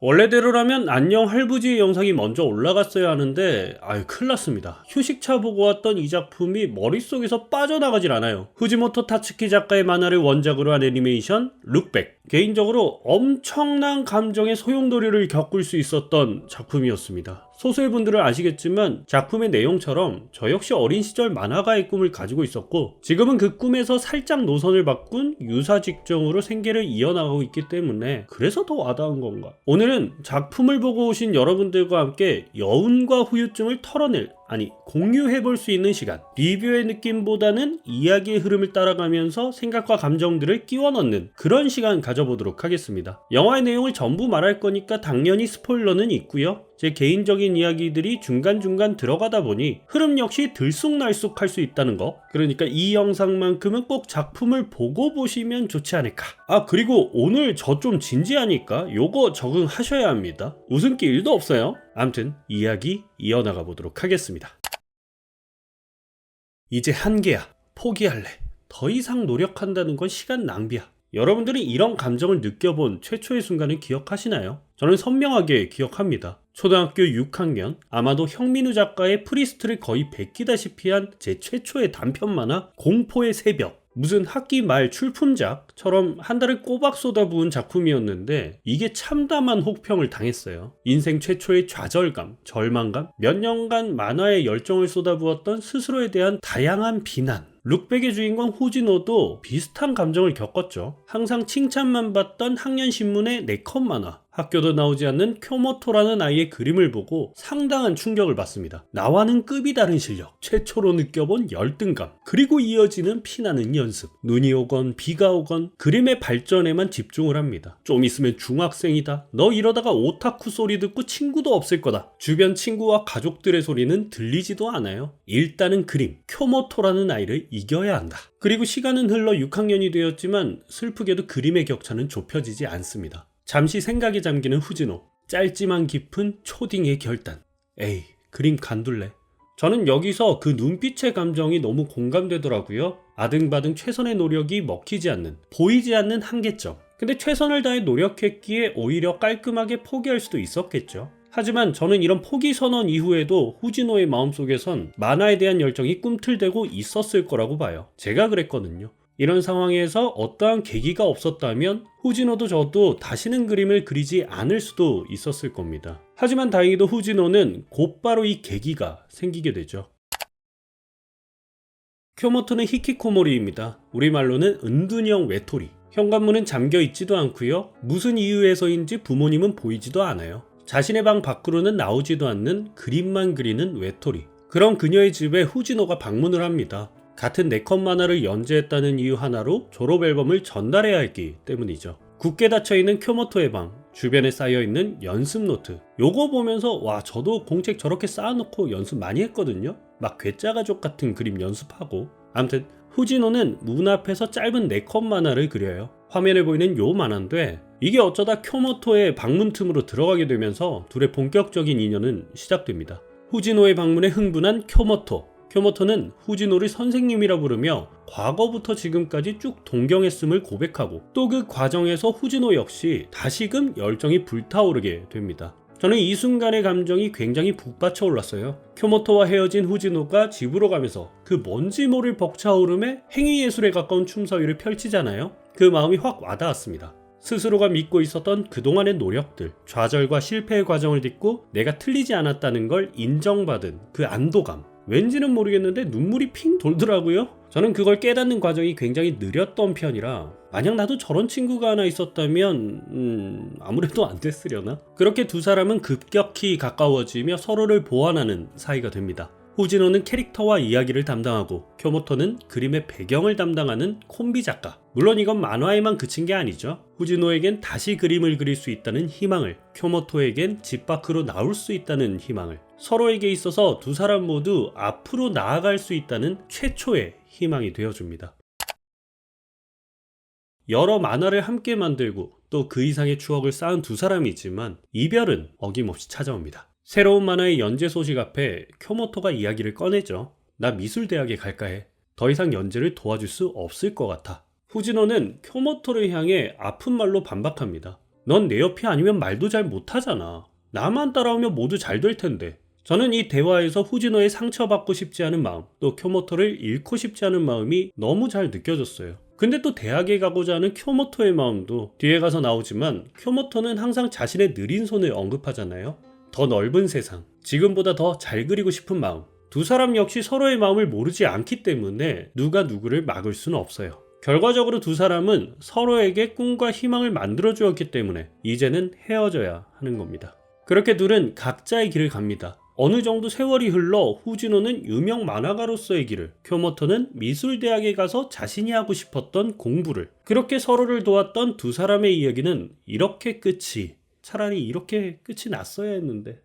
원래대로라면 안녕 할부지 영상이 먼저 올라갔어야 하는데 큰일 났습니다. 휴식차 보고 왔던 이 작품이 머릿속에서 빠져나가질 않아요. 후지모토 타츠키 작가의 만화를 원작으로 한 애니메이션 룩백. 개인적으로 엄청난 감정의 소용돌이를 겪을 수 있었던 작품이었습니다. 소수의 분들은 아시겠지만 작품의 내용처럼 저 역시 어린 시절 만화가의 꿈을 가지고 있었고, 지금은 그 꿈에서 살짝 노선을 바꾼 유사 직종으로 생계를 이어나가고 있기 때문에 그래서 더 와닿은 건가. 오늘은 작품을 보고 오신 여러분들과 함께 여운과 후유증을 털어낼, 공유해볼 수 있는 시간, 리뷰의 느낌보다는 이야기의 흐름을 따라가면서 생각과 감정들을 끼워 넣는 그런 시간 가져보도록 하겠습니다. 영화의 내용을 전부 말할 거니까 당연히 스포일러는 있고요. 제 개인적인 이야기들이 중간중간 들어가다 보니 흐름 역시 들쑥날쑥 할 수 있다는 거, 그러니까 이 영상만큼은 꼭 작품을 보고 보시면 좋지 않을까. 그리고 오늘 저 좀 진지하니까 요거 적응하셔야 합니다. 웃음기 1도 없어요. 암튼 이야기 이어나가 보도록 하겠습니다. 이제 한계야. 포기할래. 더 이상 노력한다는 건 시간 낭비야. 여러분들이 이런 감정을 느껴본 최초의 순간을 기억하시나요? 저는 선명하게 기억합니다. 초등학교 6학년, 아마도 형민우 작가의 프리스트를 거의 베끼다시피 한 제 최초의 단편 만화 공포의 새벽. 무슨 학기 말 출품작처럼 한 달을 꼬박 쏟아부은 작품이었는데 이게 참담한 혹평을 당했어요. 인생 최초의 좌절감, 절망감, 몇 년간 만화에 열정을 쏟아부었던 스스로에 대한 다양한 비난. 룩백의 주인공 후지노도 비슷한 감정을 겪었죠. 항상 칭찬만 받던 학년신문의 네컷 만화, 학교도 나오지 않는 쿄모토라는 아이의 그림을 보고 상당한 충격을 받습니다. 나와는 급이 다른 실력, 최초로 느껴본 열등감, 그리고 이어지는 피나는 연습. 눈이 오건 비가 오건 그림의 발전에만 집중을 합니다. 좀 있으면 중학생이다, 너 이러다가 오타쿠 소리 듣고 친구도 없을 거다. 주변 친구와 가족들의 소리는 들리지도 않아요. 일단은 그림, 쿄모토라는 아이를 이겨야 한다. 그리고 시간은 흘러 6학년이 되었지만 슬프게도 그림의 격차는 좁혀지지 않습니다. 잠시 생각에 잠기는 후지노, 짧지만 깊은 초딩의 결단. 에이, 그림 간둘래. 저는 여기서 그 눈빛의 감정이 너무 공감되더라고요. 아등바등 최선의 노력이 먹히지 않는, 보이지 않는 한계점. 근데 최선을 다해 노력했기에 오히려 깔끔하게 포기할 수도 있었겠죠. 하지만 저는 이런 포기 선언 이후에도 후지노의 마음속에선 만화에 대한 열정이 꿈틀대고 있었을 거라고 봐요. 제가 그랬거든요. 이런 상황에서 어떠한 계기가 없었다면 후지노도 저도 다시는 그림을 그리지 않을 수도 있었을 겁니다. 하지만 다행히도 후지노는 곧바로 이 계기가 생기게 되죠. 쿄모토는 히키코모리입니다. 우리말로는 은둔형 외톨이. 현관문은 잠겨 있지도 않고요. 무슨 이유에서인지 부모님은 보이지도 않아요. 자신의 방 밖으로는 나오지도 않는 그림만 그리는 외톨이. 그런 그녀의 집에 후지노가 방문을 합니다. 같은 네컷 만화를 연재했다는 이유 하나로 졸업 앨범을 전달해야 했기 때문이죠. 굳게 닫혀있는 쿄모토의 방, 주변에 쌓여있는 연습 노트. 요거 보면서 와, 저도 공책 저렇게 쌓아놓고 연습 많이 했거든요. 막 괴짜가족 같은 그림 연습하고. 암튼 후지노는 문 앞에서 짧은 네컷 만화를 그려요. 화면에 보이는 요 만화인데 이게 어쩌다 쿄모토의 방문 틈으로 들어가게 되면서 둘의 본격적인 인연은 시작됩니다. 후지노의 방문에 흥분한 쿄모토는 후지노를 선생님이라 부르며 과거부터 지금까지 쭉 동경했음을 고백하고, 또 그 과정에서 후지노 역시 다시금 열정이 불타오르게 됩니다. 저는 이 순간의 감정이 굉장히 북받쳐 올랐어요. 쿄모토와 헤어진 후지노가 집으로 가면서 그 뭔지 모를 벅차오름에 행위예술에 가까운 춤사위를 펼치잖아요. 그 마음이 확 와닿았습니다. 스스로가 믿고 있었던 그동안의 노력들, 좌절과 실패의 과정을 딛고 내가 틀리지 않았다는 걸 인정받은 그 안도감. 왠지는 모르겠는데 눈물이 핑 돌더라고요. 저는 그걸 깨닫는 과정이 굉장히 느렸던 편이라 만약 나도 저런 친구가 하나 있었다면 아무래도 안 됐으려나? 그렇게 두 사람은 급격히 가까워지며 서로를 보완하는 사이가 됩니다. 후지노는 캐릭터와 이야기를 담당하고 쿄모토는 그림의 배경을 담당하는 콤비 작가. 물론 이건 만화에만 그친 게 아니죠. 후지노에겐 다시 그림을 그릴 수 있다는 희망을, 쿄모토에겐 집 밖으로 나올 수 있다는 희망을, 서로에게 있어서 두 사람 모두 앞으로 나아갈 수 있다는 최초의 희망이 되어줍니다. 여러 만화를 함께 만들고 또 그 이상의 추억을 쌓은 두 사람이지만 이별은 어김없이 찾아옵니다. 새로운 만화의 연재 소식 앞에 쿄모토가 이야기를 꺼내죠. 나 미술대학에 갈까 해. 더 이상 연재를 도와줄 수 없을 것 같아. 후지노는 쿄모토를 향해 아픈 말로 반박합니다. 넌 내 옆이 아니면 말도 잘 못하잖아. 나만 따라오면 모두 잘 될 텐데. 저는 이 대화에서 후지노의 상처받고 싶지 않은 마음, 또 쿄모토를 잃고 싶지 않은 마음이 너무 잘 느껴졌어요. 근데 또 대학에 가고자 하는 쿄모토의 마음도 뒤에 가서 나오지만, 쿄모토는 항상 자신의 느린 손을 언급하잖아요. 더 넓은 세상, 지금보다 더 잘 그리고 싶은 마음. 두 사람 역시 서로의 마음을 모르지 않기 때문에 누가 누구를 막을 수는 없어요. 결과적으로 두 사람은 서로에게 꿈과 희망을 만들어 주었기 때문에 이제는 헤어져야 하는 겁니다. 그렇게 둘은 각자의 길을 갑니다. 어느 정도 세월이 흘러 후지노는 유명 만화가로서의 길을, 쿄모토는 미술대학에 가서 자신이 하고 싶었던 공부를, 그렇게 서로를 도왔던 두 사람의 이야기는 차라리 이렇게 끝이 났어야 했는데.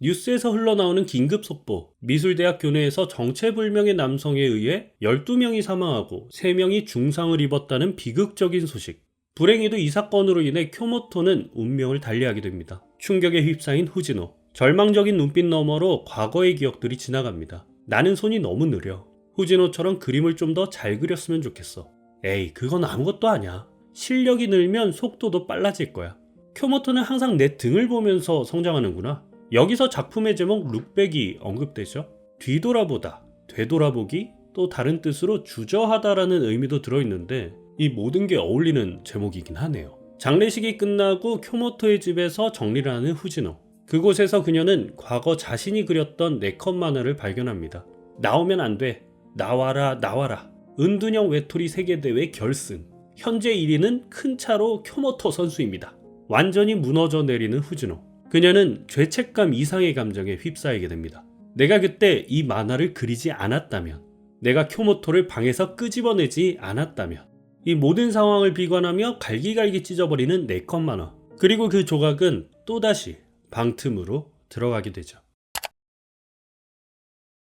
뉴스에서 흘러나오는 긴급 속보, 미술대학 교내에서 정체불명의 남성에 의해 12명이 사망하고 3명이 중상을 입었다는 비극적인 소식. 불행히도 이 사건으로 인해 쿄모토는 운명을 달리하게 됩니다. 충격에 휩싸인 후지노. 절망적인 눈빛 너머로 과거의 기억들이 지나갑니다. 나는 손이 너무 느려. 후지노처럼 그림을 좀 더 잘 그렸으면 좋겠어. 에이, 그건 아무것도 아니야. 실력이 늘면 속도도 빨라질 거야. 쿄모토는 항상 내 등을 보면서 성장하는구나. 여기서 작품의 제목 룩백이 언급되죠. 뒤돌아보다, 되돌아보기, 또 다른 뜻으로 주저하다라는 의미도 들어있는데 이 모든 게 어울리는 제목이긴 하네요. 장례식이 끝나고 쿄모토의 집에서 정리를 하는 후지노. 그곳에서 그녀는 과거 자신이 그렸던 4컷 만화를 발견합니다. 나오면 안 돼. 나와라 나와라. 은둔형 외톨이 세계대회 결승. 현재 1위는 큰 차로 쿄모토 선수입니다. 완전히 무너져 내리는 후지노. 그녀는 죄책감 이상의 감정에 휩싸이게 됩니다. 내가 그때 이 만화를 그리지 않았다면, 내가 쿄모토를 방에서 끄집어내지 않았다면, 이 모든 상황을 비관하며 갈기갈기 찢어버리는 4컷 만화. 그리고 그 조각은 또다시 방틈으로 들어가게 되죠.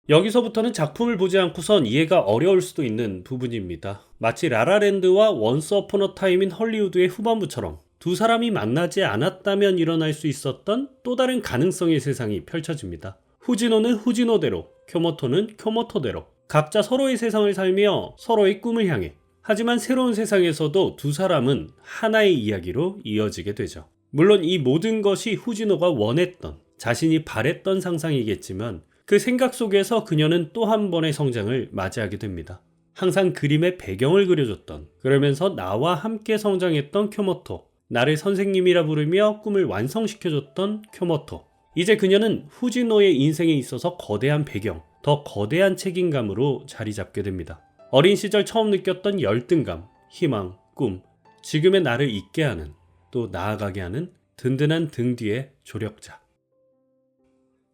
여기서부터는 작품을 보지 않고선 이해가 어려울 수도 있는 부분입니다. 마치 라라랜드와 원스 어폰 어 타임 인 헐리우드의 후반부처럼 두 사람이 만나지 않았다면 일어날 수 있었던 또 다른 가능성의 세상이 펼쳐집니다. 후지노는 후지노대로, 쿄모토는 쿄모토대로 각자 서로의 세상을 살며 서로의 꿈을 향해, 하지만 새로운 세상에서도 두 사람은 하나의 이야기로 이어지게 되죠. 물론 이 모든 것이 후지노가 원했던, 자신이 바랬던 상상이겠지만 그 생각 속에서 그녀는 또 한 번의 성장을 맞이하게 됩니다. 항상 그림의 배경을 그려줬던, 그러면서 나와 함께 성장했던 쿄모토, 나를 선생님이라 부르며 꿈을 완성시켜줬던 쿄모토. 이제 그녀는 후지노의 인생에 있어서 거대한 배경, 더 거대한 책임감으로 자리 잡게 됩니다. 어린 시절 처음 느꼈던 열등감, 희망, 꿈, 지금의 나를 있게 하는, 또 나아가게 하는 든든한 등 뒤의 조력자.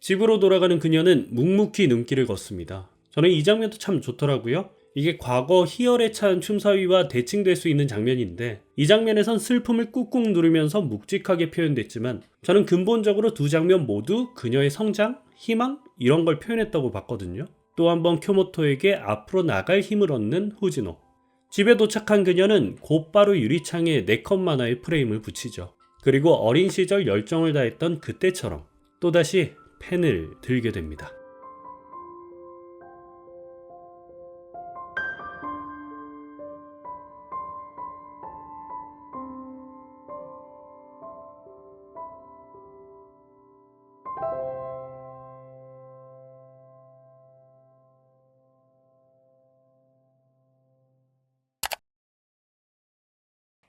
집으로 돌아가는 그녀는 묵묵히 눈길을 걷습니다. 저는 이 장면도 참 좋더라고요. 이게 과거 희열에 찬 춤사위와 대칭될 수 있는 장면인데, 이 장면에선 슬픔을 꾹꾹 누르면서 묵직하게 표현됐지만 저는 근본적으로 두 장면 모두 그녀의 성장, 희망 이런 걸 표현했다고 봤거든요. 또 한 번 쿄모토에게 앞으로 나갈 힘을 얻는 후지노. 집에 도착한 그녀는 곧바로 유리창에 4컷 만화의 프레임을 붙이죠. 그리고 어린 시절 열정을 다했던 그때처럼 또다시 펜을 들게 됩니다.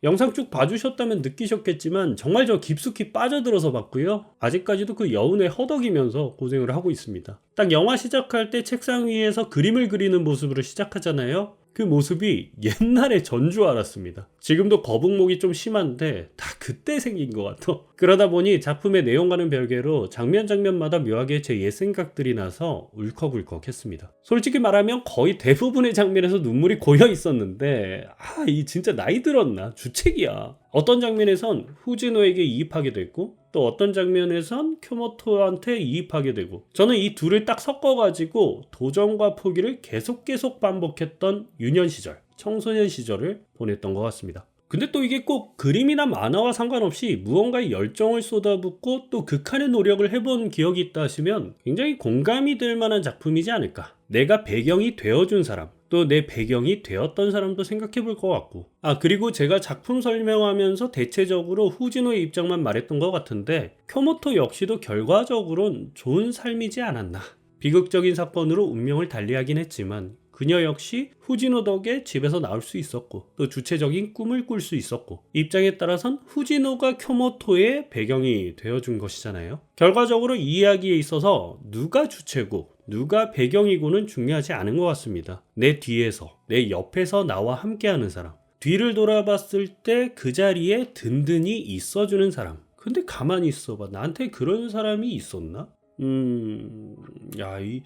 영상 쭉 봐주셨다면 느끼셨겠지만 정말 저 깊숙이 빠져들어서 봤고요. 아직까지도 그 여운에 허덕이면서 고생을 하고 있습니다. 딱 영화 시작할 때 책상 위에서 그림을 그리는 모습으로 시작하잖아요. 그 모습이 옛날의 전주 알았습니다. 지금도 거북목이 좀 심한데 다 그때 생긴 것 같아. 그러다 보니 작품의 내용과는 별개로 장면 장면마다 묘하게 제 옛 생각들이 나서 울컥울컥 했습니다. 솔직히 말하면 거의 대부분의 장면에서 눈물이 고여 있었는데 이 진짜 나이 들었나? 주책이야. 어떤 장면에선 후지노에게 이입하게 됐고 또 어떤 장면에선 쿄모토한테 이입하게 되고, 저는 이 둘을 딱 섞어가지고 도전과 포기를 계속 반복했던 유년 시절, 청소년 시절을 보냈던 것 같습니다. 근데 또 이게 꼭 그림이나 만화와 상관없이 무언가에 열정을 쏟아붓고 또 극한의 노력을 해본 기억이 있다 하시면 굉장히 공감이 될 만한 작품이지 않을까. 내가 배경이 되어준 사람, 또 내 배경이 되었던 사람도 생각해 볼 것 같고. 그리고 제가 작품 설명하면서 대체적으로 후지노의 입장만 말했던 것 같은데 쿄모토 역시도 결과적으론 좋은 삶이지 않았나. 비극적인 사건으로 운명을 달리하긴 했지만 그녀 역시 후지노 덕에 집에서 나올 수 있었고 또 주체적인 꿈을 꿀 수 있었고 입장에 따라선 후지노가 쿄모토의 배경이 되어준 것이잖아요. 결과적으로 이 이야기에 있어서 누가 주체고 누가 배경이고는 중요하지 않은 것 같습니다. 내 뒤에서 내 옆에서 나와 함께하는 사람, 뒤를 돌아봤을 때 그 자리에 든든히 있어주는 사람. 근데 가만히 있어봐, 나한테 그런 사람이 있었나? 이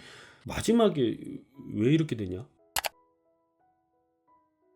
마지막에 왜 이렇게 되냐?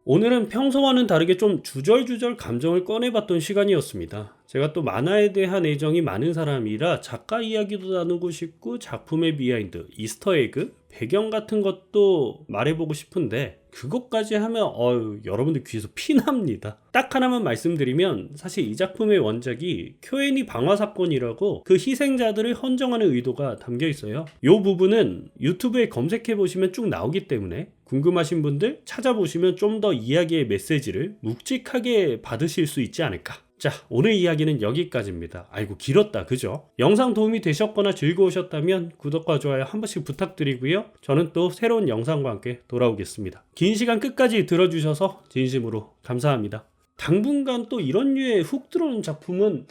오늘은 평소와는 다르게 좀 주절주절 감정을 꺼내봤던 시간이었습니다. 제가 또 만화에 대한 애정이 많은 사람이라 작가 이야기도 나누고 싶고 작품의 비하인드, 이스터에그, 배경 같은 것도 말해보고 싶은데 그것까지 하면 여러분들 귀에서 피납니다. 딱 하나만 말씀드리면 사실 이 작품의 원작이 쿄엔이 방화 사건이라고 그 희생자들을 헌정하는 의도가 담겨 있어요. 이 부분은 유튜브에 검색해 보시면 쭉 나오기 때문에 궁금하신 분들 찾아보시면 좀 더 이야기의 메시지를 묵직하게 받으실 수 있지 않을까. 자, 오늘 이야기는 여기까지입니다. 아이고 길었다, 그죠? 영상 도움이 되셨거나 즐거우셨다면 구독과 좋아요 한 번씩 부탁드리고요. 저는 또 새로운 영상과 함께 돌아오겠습니다. 긴 시간 끝까지 들어주셔서 진심으로 감사합니다. 당분간 또 이런 류의 훅 들어오는 작품은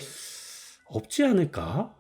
없지 않을까?